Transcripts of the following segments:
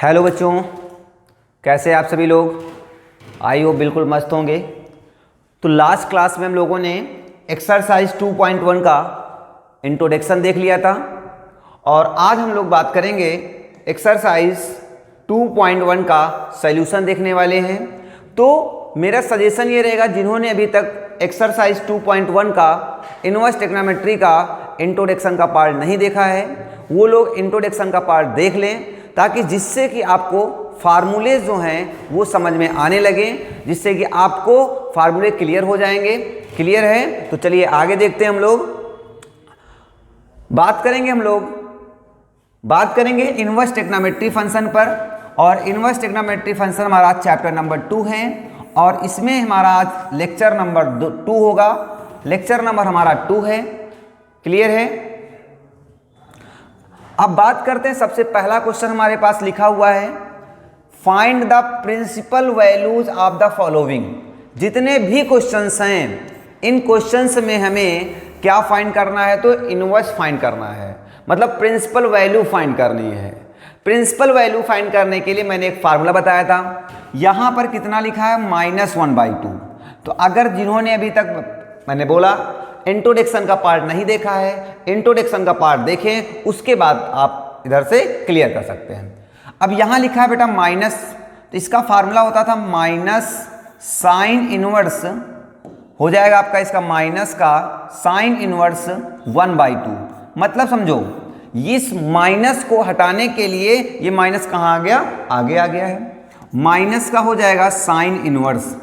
Hello बच्चों, कैसे आप सभी लोग? आई हो बिल्कुल मस्त होंगे। तो लास्ट क्लास में हम लोगों ने एक्सरसाइज 2.1 का इंट्रोडक्शन देख लिया था और आज हम लोग बात करेंगे एक्सरसाइज 2.1 का सॉल्यूशन देखने वाले हैं। तो मेरा सजेशन ये रहेगा, जिन्होंने अभी तक एक्सरसाइज 2.1 का इनवर्स ट्रिग्नोमेट्री का इंट्रोडक्शन का पार्ट नहीं देखा है, वो लोग इंट्रोडक्शन का पार्ट देख लें, ताकि जिससे कि आपको फार्मूले जो हैं वो समझ में आने लगे, जिससे कि आपको फार्मूले क्लियर हो जाएंगे। क्लियर है? तो चलिए आगे देखते हैं। हम लोग बात करेंगे इनवर्स ट्रिग्नोमेट्री फंक्शन पर, और इनवर्स ट्रिग्नोमेट्री फंक्शन हमारा चैप्टर नंबर 2 है और इसमें हमारा आज लेक्चर नंबर 2 होगा। लेक्चर नंबर हमारा 2 है। क्लियर है? अब बात करते हैं, सबसे पहला क्वेश्चन हमारे पास लिखा हुआ है, find the principal values of the following. जितने भी क्वेश्चंस हैं, इन क्वेश्चंस में हमें क्या फाइंड करना है? तो इनवर्स फाइंड करना है, मतलब प्रिंसिपल वैल्यू फाइंड करनी है। प्रिंसिपल वैल्यू फाइंड करने के लिए मैंने एक फार्मूला बताया था। यहां पर कितना लिखा है? -1/2। तो अगर जिन्होंने अभी तक, मैंने बोला इंट्रोडक्शन का पार्ट नहीं देखा है, इंट्रोडक्शन का पार्ट देखें, उसके बाद आप इधर से क्लियर कर सकते हैं। अब यहां लिखा है बेटा माइनस, तो इसका फार्मूला होता था माइनस साइन इनवर्स, हो जाएगा आपका इसका माइनस का साइन इनवर्स 1/2। मतलब समझो, इस माइनस को हटाने के लिए ये माइनस कहाँ आ गया? आगे आ गया है। माइनस का हो जाएगा साइन इनवर्स।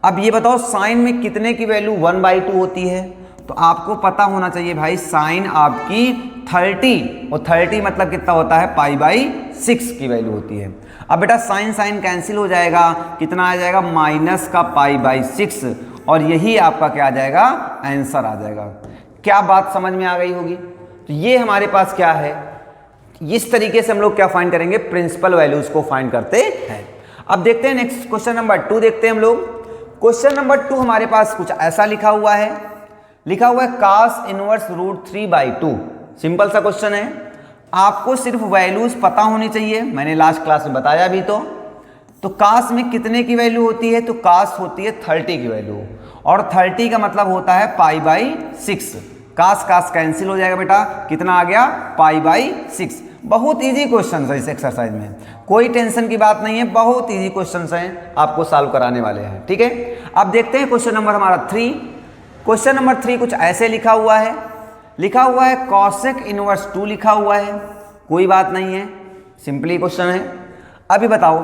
अब ये बताओ, साइन में कितने की वैल्यू 1/2 होती है? तो आपको पता होना चाहिए भाई, साइन आपकी 30, और 30 मतलब कितना होता है? π/6 की वैल्यू होती है। अब बेटा साइन साइन कैंसिल हो जाएगा, कितना आ जाएगा? माइनस का π/6, और यही आपका क्या आ जाएगा? आंसर आ जाएगा। क्या बात समझ में आ गई होगी? तो ये हमारे पास क्या है, इस तरीके से हम लोग क्या फाइंड करेंगे? प्रिंसिपल वैल्यूज को फाइंड करते हैं। अब देखते हैं नेक्स्ट क्वेश्चन नंबर 2 देखते हैं हम लोग। क्वेश्चन नंबर 2 हमारे पास कुछ ऐसा लिखा हुआ है, cos इनवर्स √3/2। सिंपल सा क्वेश्चन है, आपको सिर्फ वैल्यूज पता होनी चाहिए, मैंने लास्ट क्लास में बताया भी। तो cos में कितने की वैल्यू होती है? तो cos होती है 30 की वैल्यू, और 30 का मतलब होता है π/6। cos कैंसिल हो जाएगा बेटा, कितना आ गया? π/6। बहुत इजी क्वेश्चन है इस एक्सरसाइज में, कोई टेंशन की बात नहीं है, बहुत इजी क्वेश्चन हैं, आपको सॉल्व कराने वाले हैं। ठीक है, अब देखते हैं क्वेश्चन नंबर हमारा 3। क्वेश्चन नंबर 3 कुछ ऐसे लिखा हुआ है, cosec इनवर्स 2 लिखा हुआ है। कोई बात नहीं है, सिंपली क्वेश्चन है। अभी बताओ,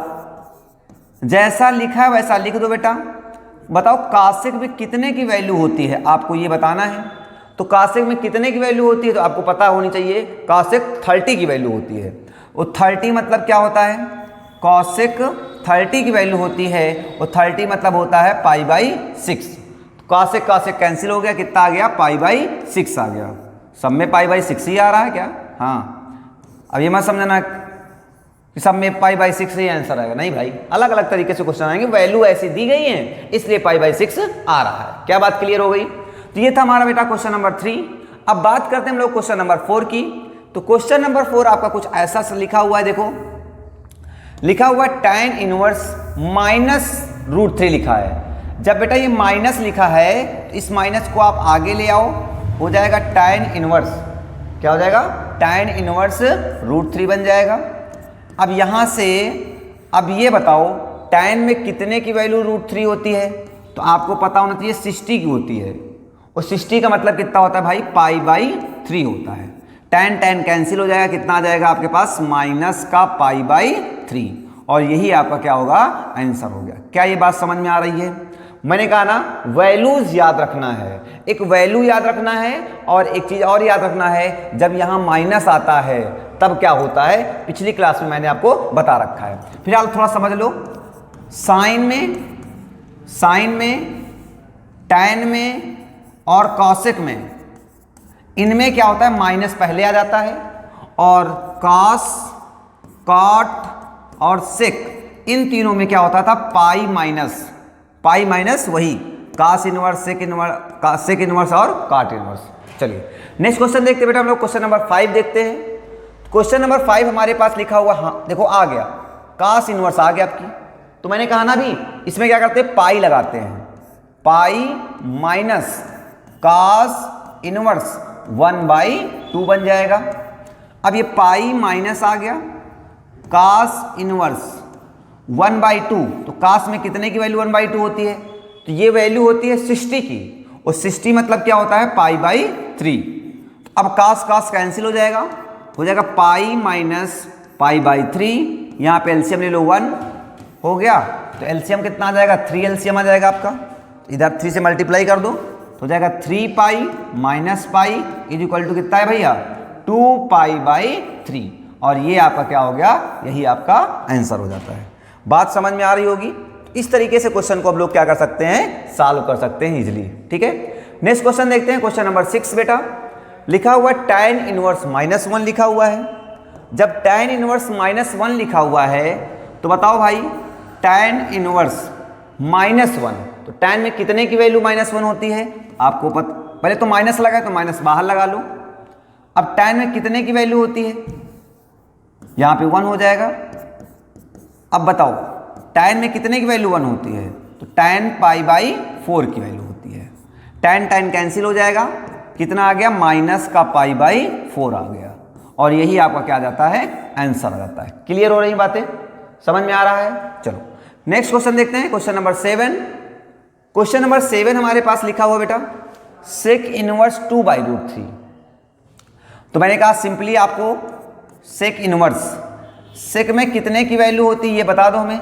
जैसा लिखा है वैसा लिख दो बेटा। बताओ cosec में कितने की वैल्यू होती है, आपको ये बताना है। तो cosec में कितने की वैल्यू होती है? तो आपको पता होनी चाहिए, cosec 30 की वैल्यू होती है। और 30 मतलब क्या होता है? cosec 30 की वैल्यू होती है, और 30 मतलब होता है π/6। cosec कैंसिल हो गया, कितना आ गया? π/6 आ गया। सब में π/6 ही आ रहा है क्या? हाँ, अब ये मत समझना कि सब में π/6 ही आंसर आएगा, नहीं भाई, अलग अलग तरीके से क्वेश्चन आएंगे, वैल्यू ऐसी दी गई है इसलिए π/6 आ रहा है। क्या बात क्लियर हो गई? तो ये था हमारा बेटा क्वेश्चन नंबर 3। अब बात करते हैं हम लोग क्वेश्चन नंबर 4 की। तो क्वेश्चन नंबर 4 आपका कुछ ऐसा लिखा हुआ है, देखो लिखा हुआ tan इनवर्स -√3 लिखा है। जब बेटा ये माइनस लिखा है, तो इस माइनस को आप आगे ले आओ, हो जाएगा tan इनवर्स, क्या हो जाएगा? tan इनवर्स √3 बन जाएगा। अब यहां से, अब ये बताओ, tan में कितने की वैल्यू √3 होती है? तो आपको पता होना चाहिए 60 की होती है, और 60 का मतलब कितना होता है भाई? π/3 होता है। tan कैंसिल हो जाएगा, कितना आ जाएगा आपके पास? माइनस का π/3, और यही आपका क्या होगा? आंसर हो गया। क्या ये बात समझ में आ रही है? मैंने कहा ना, वैल्यूज याद रखना है, एक वैल्यू याद रखना है, और एक चीज और याद रखना है, जब यहां माइनस आता है तब क्या होता है, पिछली क्लास में मैंने आपको बता रखा है। फिलहाल थोड़ा समझ लो, साइन में tan में और cosec में, इनमें क्या होता है? माइनस पहले आ जाता है, और cos, cot और sec, इन तीनों में क्या होता था? पाई माइनस वही cos इनवर्स, sec इनवर्स और cot इनवर्स। चलिए नेक्स्ट क्वेश्चन देखते हैं बेटा हम लोग। क्वेश्चन नंबर 5 देखते हैं। क्वेश्चन नंबर 5 हमारे पास लिखा हुआ, हाँ देखो आ गया, कास इनवर्स आ गया आपकी। तो मैंने कहा ना भी इसमें क्या करते हैं, पाई लगाते हैं, पाई माइनस कास इनवर्स 1/2 बन जाएगा। अब ये पाई माइनस आ गया, कास इनवर्स 1/2, तो कास में कितने की वैल्यू 1/2 होती है, तो ये वैल्यू होती है 60 की, और 60 मतलब क्या होता है π/3। अब कास कास कैंसिल हो जाएगा पाई माइनस π/3, यहाँ पे एलसीएम ले लो 1 हो गया, तो एलसीएम कितना आ जाएगा 3 एलसीएम आ जाएगा आपका, इधर 3 से मल्टीप्लाई कर दो तो हो जाएगा 3 pi minus pi is equal to कितना है भैया 2π/3, और ये आपका क्या हो गया, यही आपका आंसर हो जाता है। बात समझ में आ रही होगी। इस तरीके से क्वेश्चन को आप लोग क्या कर सकते हैं, सॉल्व कर सकते हैं इजीली। ठीक है, नेक्स्ट क्वेश्चन देखते हैं, क्वेश्चन नंबर 6 बेटा। लिखा हुआ tan इनवर्स -1 लिखा हुआ है। जब tan इनवर्स -1 लिखा हुआ है तो बताओ भाई tan इनवर्स -1, तो tan में कितने की वैल्यू -1 होती है आपको पहले तो माइनस लगा तो माइनस बाहर लगा लो। अब tan में कितने की वैल्यू होती है, यहां पे 1 हो जाएगा। अब बताओ tan में कितने की वैल्यू 1 होती है, तो tan π/4 की वैल्यू होती है। tan कैंसिल हो जाएगा, कितना आ गया -π/4 आ गया, और यही आपका क्या आ जाता है, आंसर आ जाता है। क्लियर हो रही बातें, समझ में आ रहा है। चलो नेक्स्ट क्वेश्चन देखते हैं, क्वेश्चन नंबर 7। क्वेश्चन नंबर 7 हमारे पास लिखा हुआ बेटा सेक इनवर्स 2/√3। तो मैंने कहा सिंपली आपको सेक इनवर्स, सेक में कितने की वैल्यू होती है ये बता दो हमें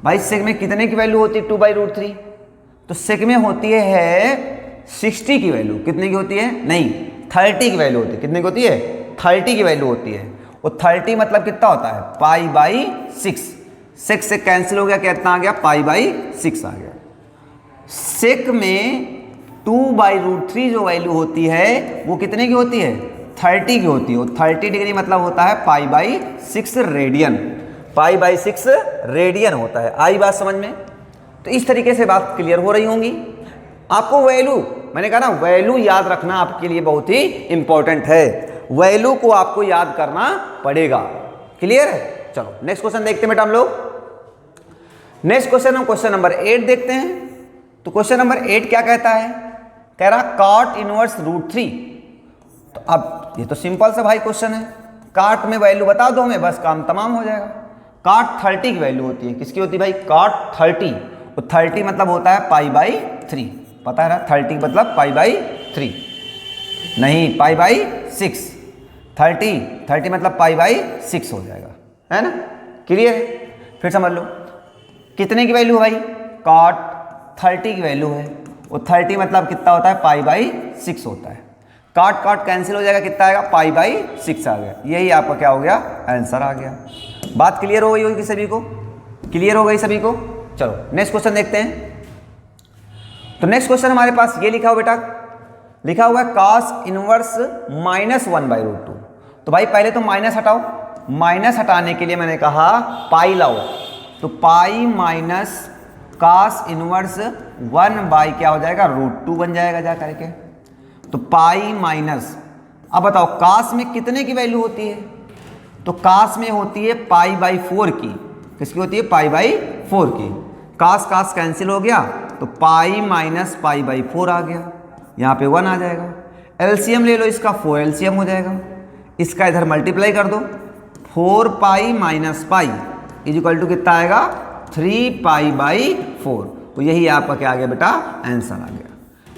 भाई, सेक में कितने की वैल्यू होती है 2/√3, तो सेक में होती है 60 की वैल्यू, कितने की होती है, नहीं 30 की वैल्यू होती है, कितने की होती है 30 की वैल्यू होती है, और 30 मतलब कितना होता है π/6, 6 से कैंसिल हो गया, कितना आ गया π/6 आ गया। सेक में 2/√3 जो वैल्यू होती है वो कितने की होती है 30 की होती है, और 30 डिग्री मतलब होता है π/6 रेडियन, π/6 रेडियन होता है। आई बात समझ में। तो इस तरीके से बात क्लियर हो रही होंगी आपको। वैल्यू मैंने कहा ना, वैल्यू याद रखना आपके लिए बहुत ही इंपॉर्टेंट है, वैल्यू को आपको याद करना पड़ेगा। क्लियर है। चलो नेक्स्ट क्वेश्चन देखते हैं बेटा हम लोग। नेक्स्ट क्वेश्चन हम क्वेश्चन नंबर 8 देखते हैं। तो क्वेश्चन नंबर 8 क्या कहता है, कह रहा cot इनवर्स √3। तो अब ये तो सिंपल सा भाई क्वेश्चन है, काट में वैल्यू बता दो हमें, बस काम तमाम हो जाएगा। cot 30 की वैल्यू होती है, किसकी होती है भाई cot 30, और 30 मतलब होता है π/3, पता है ना 30 मतलब π/3 नहीं π/6, 30 मतलब π/6 हो जाएगा, है ना। क्लियर है। फिर समझ लो कितने की वैल्यू है भाई, cot 30 की वैल्यू है, और 30 मतलब कितना होता है π/6 होता है। काट कैंसिल हो जाएगा, कितना आएगा π/6 आ गया। यही आपका क्या हो गया, आंसर आ गया। बात क्लियर हो गई होगी सभी को, क्लियर हो गई सभी को। चलो नेक्स्ट क्वेश्चन देखते हैं। तो नेक्स्ट क्वेश्चन हमारे पास ये लिखा हुआ बेटा, लिखा हुआ है cos इनवर्स -1/√2। तो भाई पहले तो माइनस हटाओ, माइनस हटाने के लिए मैंने कहा पाई लाओ, तो पाई माइनस cos इनवर्स 1/ क्या हो जाएगा √2 बन जाएगा जा करके। तो पाई माइनस, अब बताओ cos में कितने की वैल्यू होती है, तो cos में होती है π/4 की, किसकी होती है π/4 की। cos कैंसिल हो गया, तो पाई माइनस π/4 आ गया, यहाँ पे 1 आ जाएगा। एलसीएम ले लो इसका, 4 एलसीएम हो जाएगा, इसका इधर मल्टीप्लाई कर दो, 4π minus pi is equal to कितना आएगा 3π/4। तो यही आपका क्या आ गया बेटा, आंसर आ गया।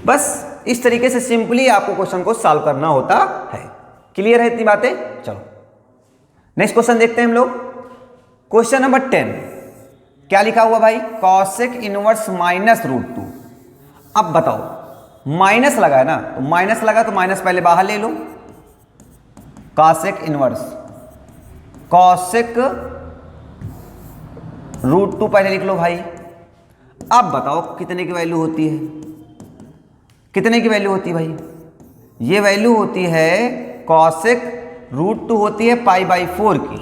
बस इस तरीके से सिंपली आपको क्वेश्चन को सॉल्व करना होता है। क्लियर है इतनी बातें। चलो नेक्स्ट क्वेश्चन देखते हैं हम लोग। क्वेश्चन नंबर 10 क्या लिखा हुआ भाई, कॉसेक इनवर्स -√2। अब बताओ माइनस लगा है ना, तो माइनस लगा तो माइनस पहले बाहर ले लो, कॉसेक इनवर्स, कॉसेक √2 पहले लिख लो भाई। अब बताओ कितने की वैल्यू होती है, कितने की वैल्यू होती है भाई, ये वैल्यू होती है कॉसेक √2 होती है π/4 की,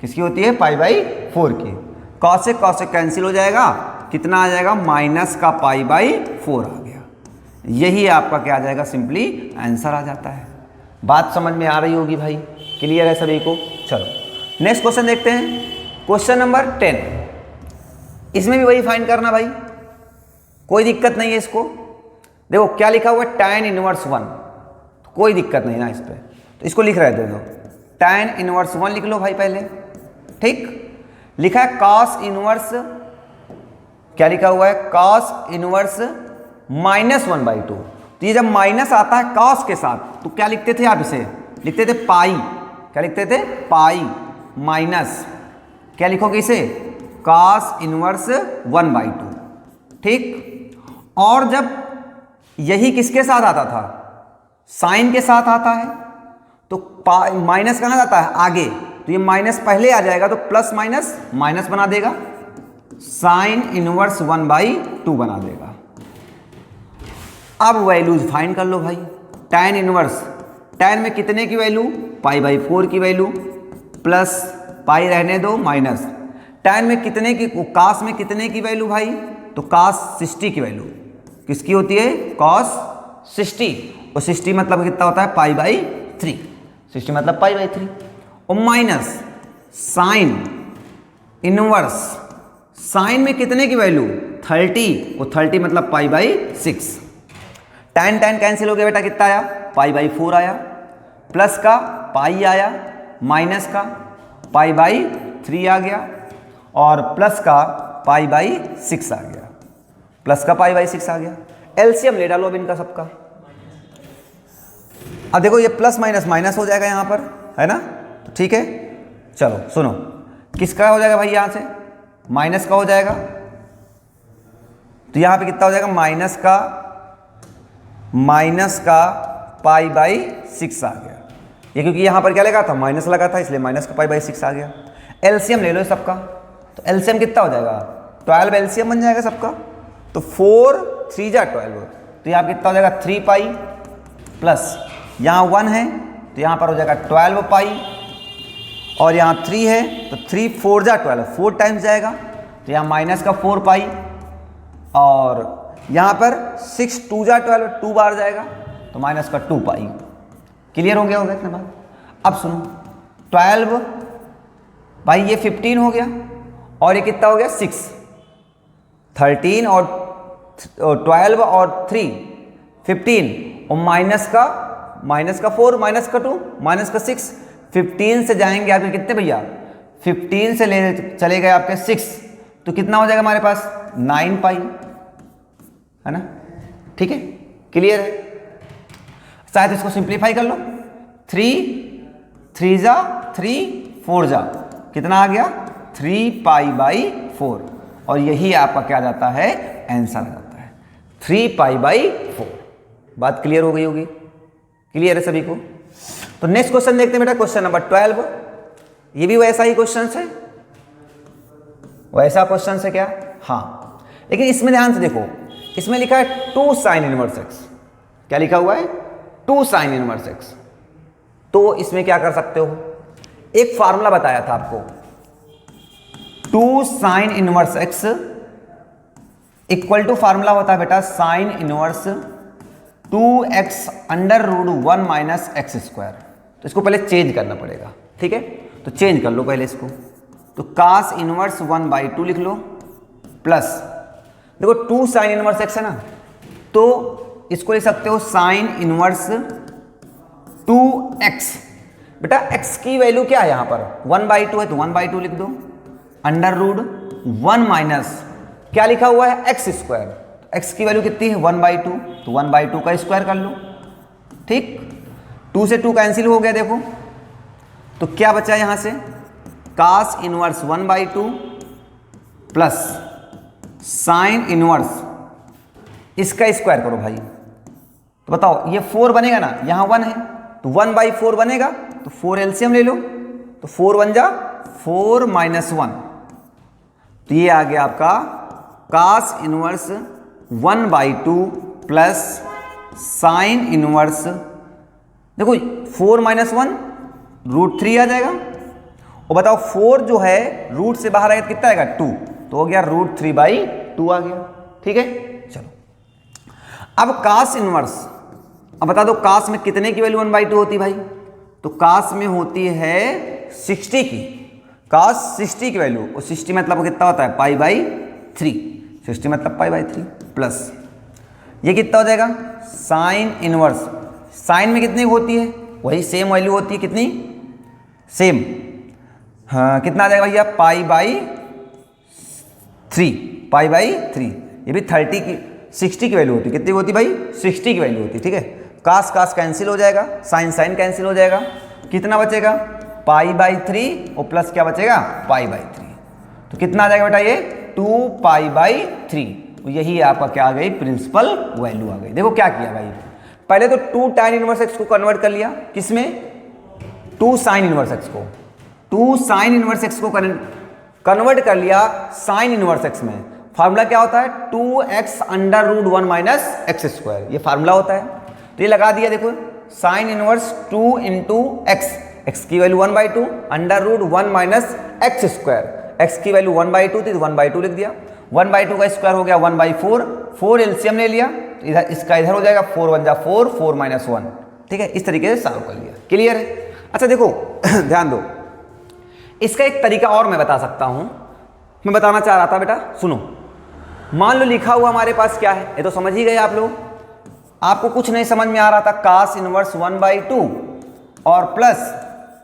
किसकी होती है π/4 की। कॉसेक कैंसिल हो जाएगा, कितना आ जाएगा माइनस का π/4 आ गया। यही आपका क्या आ जाएगा, सिंपली आंसर आ जाता है। बात समझ में आ रही होगी भाई, क्लियर है सभी को। चलो नेक्स्ट क्वेश्चन देखते हैं। क्वेश्चन नंबर 10, इसमें भी वही फाइंड करना भाई, कोई दिक्कत नहीं है इसको। देखो क्या लिखा हुआ है, tan इनवर्स 1, तो कोई दिक्कत नहीं ना इस पर, तो इसको लिख रहे थे दो, tan इनवर्स 1 लिख लो भाई पहले, ठीक। लिखा है cos इनवर्स, क्या लिखा हुआ है, cos इनवर्स -1/2। तो ये जब माइनस आता है cos के साथ तो क्या लिखते थे आप, इसे लिखते थे पाई, क्या लिखते थे, पाई माइनस, क्या लिखोगे इसे, cos इनवर्स 1/2, ठीक। और जब यही किसके साथ आता था, साइन के साथ आता है, तो माइनस कहाँ जाता है, आगे, तो ये माइनस पहले आ जाएगा तो प्लस माइनस माइनस बना देगा, साइन इनवर्स 1/2 बना देगा। अब वैल्यूज फाइंड कर लो भाई, tan इनवर्स, tan में कितने की वैल्यू, π/4 की वैल्यू, प्लस पाई रहने दो माइनस, tan में कितने की, cos में कितने की वैल्यू भाई, तो cos 60 की वैल्यू किसकी होती है, cos 60, और 60 मतलब कितना होता है, π/3, 60 मतलब π/3, और माइनस साइन इनवर्स, साइन में कितने की वैल्यू 30, और 30 मतलब π/6, tan कैंसिल हो गया बेटा, कितना आया, π/4 आया, प्लस का पाई आया, माइनस का π/3 आ गया, और प्लस का π/6 आ गया, प्लस का π/6 आ गया। एलसीएम ले डालो अब इनका सबका। अब देखो ये प्लस माइनस माइनस हो जाएगा यहाँ पर, है ना, तो ठीक है। चलो सुनो, किसका हो जाएगा भाई, यहाँ से माइनस का हो जाएगा, तो यहाँ पे कितना हो जाएगा, माइनस का π/6 आ गया, ये क्योंकि यहाँ पर क्या लगा था, माइनस लगा था, इसलिए माइनस का π/6 आ गया। एलसीएम ले लो सबका, तो एलसीएम कितना हो जाएगा, 12 एलसीएम बन जाएगा सबका, तो 4 3 जा 12, तो यहाँ कितना हो जाएगा 3 पाई, प्लस यहाँ 1 है तो यहाँ पर हो जाएगा 12 पाई, और यहाँ 3 है तो 3 4 जा 12, 4 टाइम्स जाएगा, तो यहाँ माइनस का 4 पाई, और यहाँ पर 6 2 जा 12, 2 बार जाएगा, तो माइनस का 2 पाई। क्लियर हो गया होगा इतना बात। अब सुनो, 12 भाई ये 15 हो गया, और ये कितना हो गया 6, 13 और 12 और 3 15, और माइनस का 4 माइनस का 2 माइनस का 6, 15 से जाएंगे आपके कितने भैया, 15 से ले चले गए आपके 6, तो कितना हो जाएगा हमारे पास 9 पाई, है ना, ठीक है, क्लियर है। शायद इसको सिंप्लीफाई कर लो, 3 जा 3 4 जा कितना आ गया, 3 π/4, और यही आपका क्या जाता है, आंसर आ जाता है 3 π/4। बात क्लियर हो गई होगी, क्लियर है सभी को। तो नेक्स्ट क्वेश्चन देखते हैं बेटा, क्वेश्चन नंबर 12, ये भी वैसा ही क्वेश्चन है, वैसा क्वेश्चन है क्या, हाँ, लेकिन इसमें ध्यान से देखो, इसमें लिखा है 2 sin इनवर्स x, क्या लिखा हुआ है, 2 sin इनवर्स x। तो इसमें क्या कर सकते हो, एक फार्मूला बताया था आपको, 2 sin inverse x equal to formula होता है बेटा sin inverse 2x √1 minus x square. तो इसको पहले चेंज करना पड़ेगा, ठीक है, तो चेंज कर लो पहले इसको, तो cos इनवर्स 1/2 लिख लो, प्लस देखो 2 sin इनवर्स x है ना, तो इसको लिख सकते हो sin इनवर्स 2x। बेटा x की वैल्यू क्या है यहाँ पर, 1/2 है तो 1/2 लिख दो, √1 माइनस क्या लिखा हुआ है, एक्स स्क्वायर, x की वैल्यू कितनी है 1/2, तो 1/2 का स्क्वायर कर लो, ठीक, 2 से 2 कैंसिल हो गया, देखो तो क्या बचा यहाँ से, cos inverse 1/2 plus sine inverse, इसका स्क्वायर करो भाई, तो बताओ ये 4 बनेगा ना, यहाँ 1 है तो 1/4 बनेगा, तो 4 एलसीएम ले लो, तो 4 1 जा 4 माइनस 1, तो ये आ गया आपका cos inverse 1/2 plus sine inverse, देखो 4 माइनस 1 √3 आ जाएगा, और बताओ 4 जो है रूट से बाहर आएगा कितना आएगा 2, तो हो गया √3/2 आ गया, ठीक है। चलो अब cos इनवर्स, अब बता दो cos में कितने की वैल्यू 1/2 होती भाई, तो cos में होती है 60 की, cos 60 की वैल्यू, और 60 मतलब कितना होता है पाई बाई 3, 60 मतलब पाई बाई 3 प्लस ये कितना हो जाएगा साइन इनवर्स, साइन में कितनी होती है वही सेम वैल्यू होती है, कितनी सेम, हाँ कितना आ जाएगा भैया पाई बाई 3, पाई बाई 3, ये भी 30 की 60 की वैल्यू होती है, कितनी होती भाई 60 की वैल्यू होती, ठीक है। कास कास कैंसिल हो जाएगा, साइन साइन कैंसिल हो जाएगा, कितना बचेगा पाई बाई 3 और प्लस क्या बचेगा पाई बाई 3, तो कितना आ जाएगा बेटा ये 2 पाई बाई 3, तो यही आपका क्या आ गई प्रिंसिपल वैल्यू आ गई। देखो क्या किया भाई, पहले तो 2 tan इनवर्स एक्स को कन्वर्ट कर लिया, किसमें 2 sin इनवर्स एक्स को, 2 sin इनवर्स एक्स को कन्वर्ट कर लिया साइन इनवर्स एक्स में। फार्मूला क्या होता है 2x under root 1 minus x square, ये फार्मूला होता है, तो ये लगा दिया। देखो sine inverse 2 into x, x की value 1/2 under root 1 minus x square, x की वैल्यू 1/2 थी तो 1/2 लिख दिया, 1/2 का स्क्वायर हो गया 1/4, 4 एलसीएम ले लिया, इधर इसका इधर हो जाएगा 4 1 जा 4, 4 माइनस 1, ठीक है, इस तरीके से सॉल्व कर लिया। क्लियर है। अच्छा देखो ध्यान दो, इसका एक तरीका और मैं बता सकता हूं, मैं बताना चाह रहा था बेटा सुनो। मान लो लिखा हुआ हमारे पास क्या है, ये तो समझ ही गए आप लोग, आपको कुछ नहीं समझ में आ रहा था कास इनवर्स 1/2 और प्लस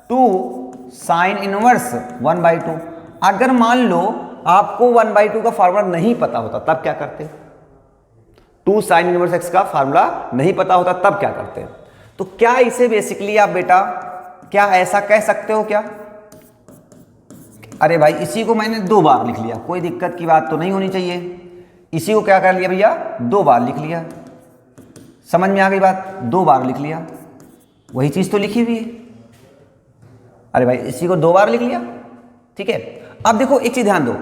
2 साइन इनवर्स 1/2। अगर मान लो आपको 1/2 का फार्मूला नहीं पता होता तब क्या करते, 2 साइन इनवर्स एक्स का फार्मूला नहीं पता होता तब क्या करते, तो क्या इसे बेसिकली आप बेटा क्या ऐसा कह सकते हो क्या, अरे भाई इसी को मैंने 2 बार लिख लिया, कोई दिक्कत की बात तो नहीं होनी चाहिए, इसी को क्या कर लिया भैया 2 बार लिख लिया, समझ में आ गई बात, 2 बार लिख लिया, वही चीज तो लिखी हुई है, अरे भाई इसी को 2 बार लिख लिया, ठीक है। अब देखो एक चीज ध्यान दो,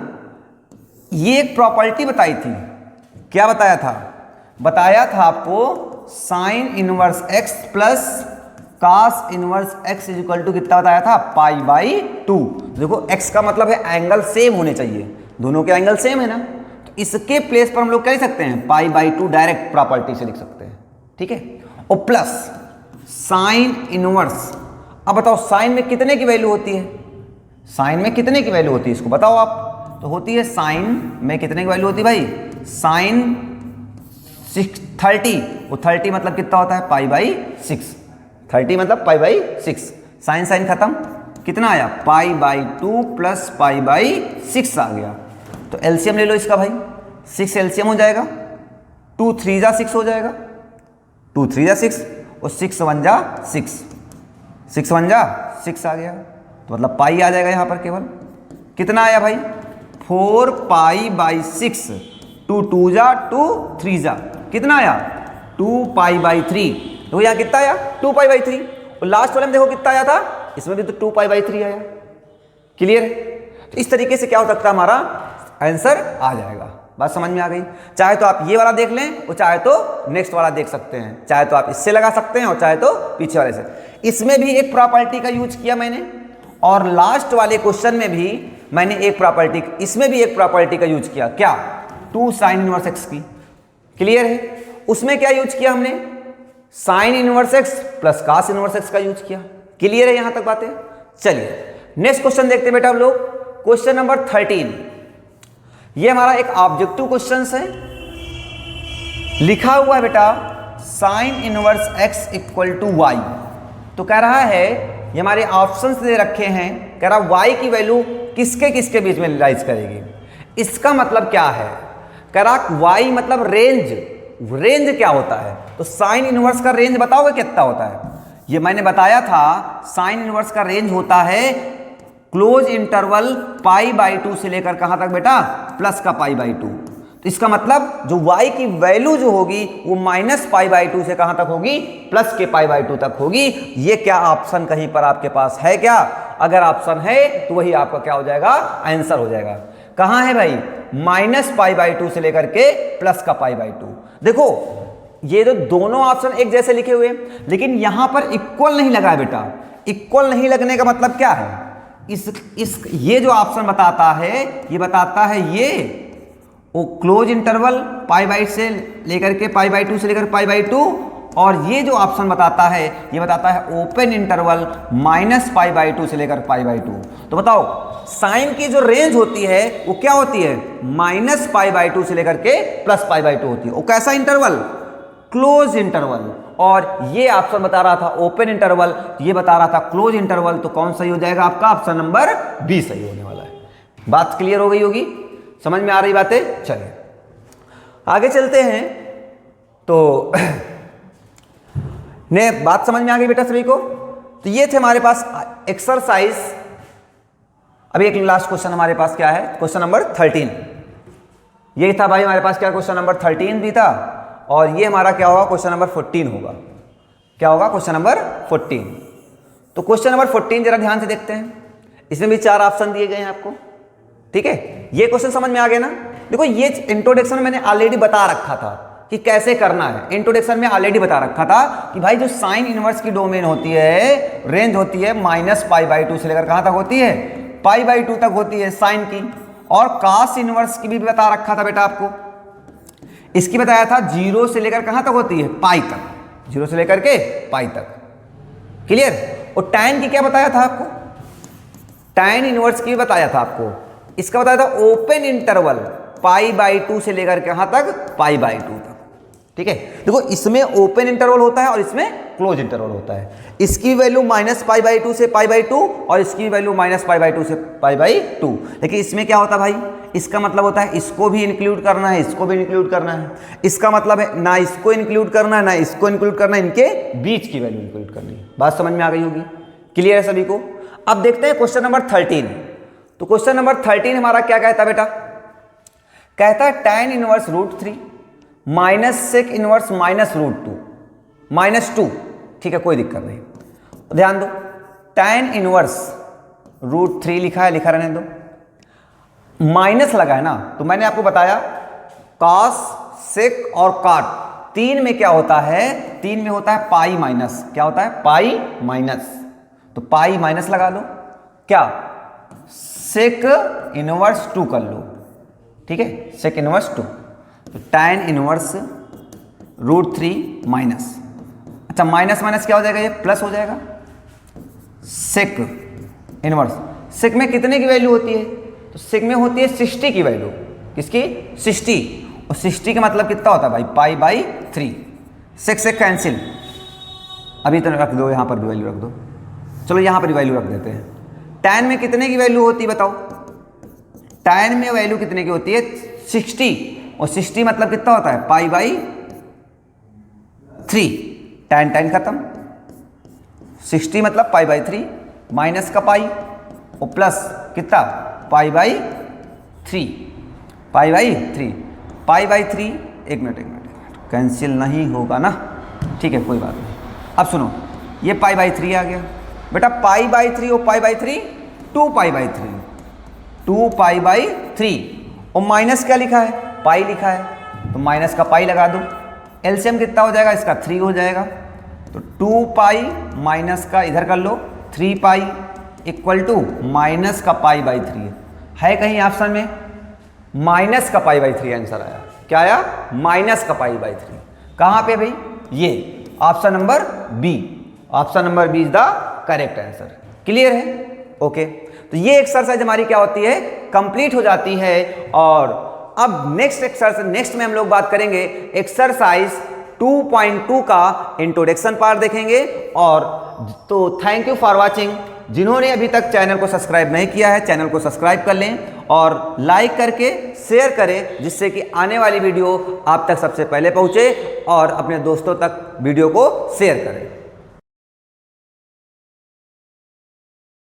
ये एक प्रॉपर्टी बताई थी, क्या बताया था, बताया था आपको sine inverse x plus cos inverse x is equal to कितना बताया था पाई बाई 2। देखो x का मतलब है एंगल सेम होने चाहिए, दोनों के एंगल सेम है ना, तो इसके प्लेस पर हम लोग क्या लिख सकते हैं पाई बाई 2, डायरेक्ट प्रॉपर्टी से लिख सकते हैं, ठीक है। और प्लस साइन इनवर्स, अब बताओ साइन में कितने की वैल्यू होती है, साइन में कितने की वैल्यू होती है इसको बताओ आप, तो होती है साइन में कितने की वैल्यू होती है भाई, साइन 30, वो 30 मतलब कितना होता है पाई बाई 6, 30 मतलब पाई बाई 6, साइन साइन खत्म, कितना आया pi by 2 plus pi by 6 आ गया, तो एलसीएम ले लो इसका भाई, 6 एलसीएम हो जाएगा, 2 3 जा 6 हो जाएगा, 2 3 जा 6 और 6 1 जा 6, 6 1 जा 6 आ गया, तो मतलब पाई आ जाएगा यहाँ पर केवल, कितना आया भाई 4 पाई बाई 6, 2 2 जा 2 3 जा कितना आया 2 पाई बाई 3, तो यहाँ कितना आया 2 पाई बाई 3, और लास्ट वाले में देखो कितना आया था, इसमें भी तो 2 पाई बाई 3 आया। क्लियर है। तो इस तरीके से क्या हो सकता है हमारा आंसर आ जाएगा, बात समझ में आ गई। चाहे तो आप ये वाला देख लें और चाहे तो नेक्स्ट वाला देख सकते हैं, चाहे तो आप इससे लगा सकते हैं और चाहे तो पीछे वाले से। इसमें भी एक प्रॉपर्टी का यूज किया मैंने, और लास्ट वाले क्वेश्चन में भी मैंने एक प्रॉपर्टी, इसमें भी एक प्रॉपर्टी का यूज किया, क्या 2 साइन इनवर्स एक्स की। क्लियर है। उसमें क्या यूज किया हमने sine inverse x plus cos inverse x का यूज किया। क्लियर है यहां तक बातें। चलिए नेक्स्ट क्वेश्चन देखते हैं बेटा हम लोग, क्वेश्चन नंबर 13। ये हमारा एक ऑब्जेक्टिव क्वेश्चन है, लिखा हुआ है बेटा sine inverse x equal to y. तो कह रहा है ये हमारे ऑप्शंस दे रखे हैं, कह रहा वाई की वैल्यू किसके किसके बीच में राइज करेगी। इसका मतलब क्या है, कह रहा वाई मतलब रेंज, रेंज क्या होता है, तो साइन इनवर्स का रेंज बताओगे कितना होता है। ये मैंने बताया था साइन इनवर्स का रेंज होता है क्लोज इंटरवल पाई बाई 2 से लेकर कहां तक बेटा प्लस का पाई बाई 2। तो इसका मतलब जो y की वैल्यू जो होगी वो माइनस पाई बाई 2 से कहां तक होगी, प्लस के पाई बाई 2 तक होगी। ये क्या ऑप्शन कहीं पर आपके पास है क्या, अगर ऑप्शन है तो वही आपका क्या हो जाएगा आंसर हो जाएगा। कहां है भाई, माइनस पाई बाई 2 से लेकर के प्लस का पाई बाई 2। देखो ये जो दोनों ऑप्शन एक जैसे लिखे हुए हैं, लेकिन यहां पर इक्वल नहीं लगा है बेटा। इक्वल नहीं लगने का मतलब क्या है, ये जो ऑप्शन बताता है ये बताता है ये वो क्लोज इंटरवल पाई बाई से लेकर के पाई बाई 2 से लेकर पाई बाई 2, और ये जो ऑप्शन बताता है, ये बताता है ओपन इंटरवल -π/2 से लेकर π/2। तो बताओ साइन की जो रेंज होती है वो क्या होती है, -π/2 से लेकर के +π/2 होती है। वो कैसा इंटरवल, क्लोज इंटरवल। और ये ऑप्शन बता रहा था ओपन इंटरवल, ये बता रहा था क्लोज इंटरवल। तो कौन सही हो जाएगा आपका, ऑप्शन नंबर बी सही होने वाला है। बात क्लियर हो गई होगी, समझ में आ रही बातें। चलिए आगे चलते हैं। तो ने बात समझ में आ गई बेटा सभी को। तो ये थे हमारे पास एक्सरसाइज। अभी एक लास्ट क्वेश्चन हमारे पास क्या है, क्वेश्चन नंबर 13। ये था भाई हमारे पास क्या, क्वेश्चन नंबर 13 भी था। और ये हमारा क्या होगा, क्वेश्चन नंबर 14 होगा। क्या होगा, क्वेश्चन नंबर 14। तो क्वेश्चन नंबर 14 जरा ध्यान से देखते हैं। इसमें भी 4 ऑप्शन दिए गए हैं आपको, ठीक है। ये क्वेश्चन समझ में आ गया ना। देखो ये इंट्रोडक्शन में मैंने ऑलरेडी बता रखा था कि कैसे करना है। इंट्रोडक्शन में ऑलरेडी बता रखा था कि भाई जो साइन इनवर्स की डोमेन होती है, रेंज होती है -π/2 से लेकर कहां तक होती है, π/2 तक होती है साइन की। और कॉस इनवर्स की भी बता रखा था बेटा आपको। इसकी बताया था 0 से लेकर कहां तक होती है, पाई तक। 0 से लेकर के पाई तक, क्लियर। और tan की क्या बताया था आपको, tan इनवर्स की बताया था आपको। इसका बताया था ओपन इंटरवल π/2 से लेकर कहां तक, π/2 तक, ठीक है। देखो इसमें ओपन इंटरवल होता है और इसमें क्लोज इंटरवल होता है। इसकी वैल्यू -π/2 से π/2 और इसकी वैल्यू -π/2 से π/2। लेकिन इसमें क्या होता है भाई, इसका मतलब होता है इसको भी इंक्लूड करना है, इसको भी इंक्लूड करना है। इसका मतलब है ना इसको इंक्लूड करना है ना इसको इंक्लूड करना है, इनके बीच की वैल्यू इंक्लूड करनी है। बात समझ में आ गई होगी, क्लियर है सभी को। अब देखते हैं क्वेश्चन नंबर 13। तो क्वेश्चन नंबर 13 हमारा क्या कहता है बेटा, कहता है tan इनवर्स √3 -sec इनवर्स -√2 ठीक है, कोई दिक्कत नहीं। ध्यान दो, tan इनवर्स √3 लिखा है, लिखा रहने दो। माइनस लगा है ना, तो मैंने आपको बताया cos, sec और cot, 3 में क्या होता है, 3 में होता है पाई माइनस। क्या होता है, पाई माइनस। तो पाई माइनस लगा लो, क्या sec इनवर्स 2 कर लो, ठीक है, sec इनवर्स 2। तो tan इनवर्स √3 माइनस, अच्छा माइनस माइनस क्या हो जाएगा, ये प्लस हो जाएगा। sec इनवर्स, sec में कितने की वैल्यू होती है, तो sec में होती है 60 की वैल्यू। किसकी, 60। और 60 का मतलब कितना होता है भाई, π/3। sec कैंसिल, अभी तो रख दो, यहाँ पर भी वैल्यू रख दो। चलो यहाँ पर भी वैल्यू रख देते हैं। tan में कितने की वैल्यू होती है बताओ, tan में वैल्यू कितने की होती है, 60। और 60 मतलब कितना होता है, π/3। tan खत्म, 60 मतलब π/3 माइनस का पाई और प्लस कितना, π/3। π/3 एक मिनट कैंसिल नहीं होगा ना, ठीक है कोई बात नहीं। अब सुनो, ये π/3 आ गया बेटा, π/3 और π/3 2π/3 और माइनस क्या लिखा है, पाई लिखा है, तो माइनस का पाई लगा दो। एलसीएम कितना हो जाएगा इसका, 3 हो जाएगा। तो 2π माइनस का इधर कर लो 3π इक्वल टू माइनस का π/3 है कहीं ऑप्शन में, माइनस का π/3 आंसर आया। क्या आया, माइनस का π/3। कहां पे भाई, ये option number B. Option number B is the correct answer. Clear है, ओके। तो ये एक्सरसाइज हमारी क्या होती है, कंप्लीट हो जाती है। और अब नेक्स्ट एक्सरसाइज, नेक्स्ट में हम लोग बात करेंगे एक्सरसाइज 2.2 का इंट्रोडक्शन पार्ट देखेंगे। और तो थैंक यू फॉर वाचिंग। जिन्होंने अभी तक चैनल को सब्सक्राइब नहीं किया है, चैनल को सब्सक्राइब कर लें और लाइक करके शेयर करें, जिससे कि आने वाली वीडियो आप तक सबसे पहले पहुंचे, और अपने दोस्तों तक वीडियो को शेयर करें।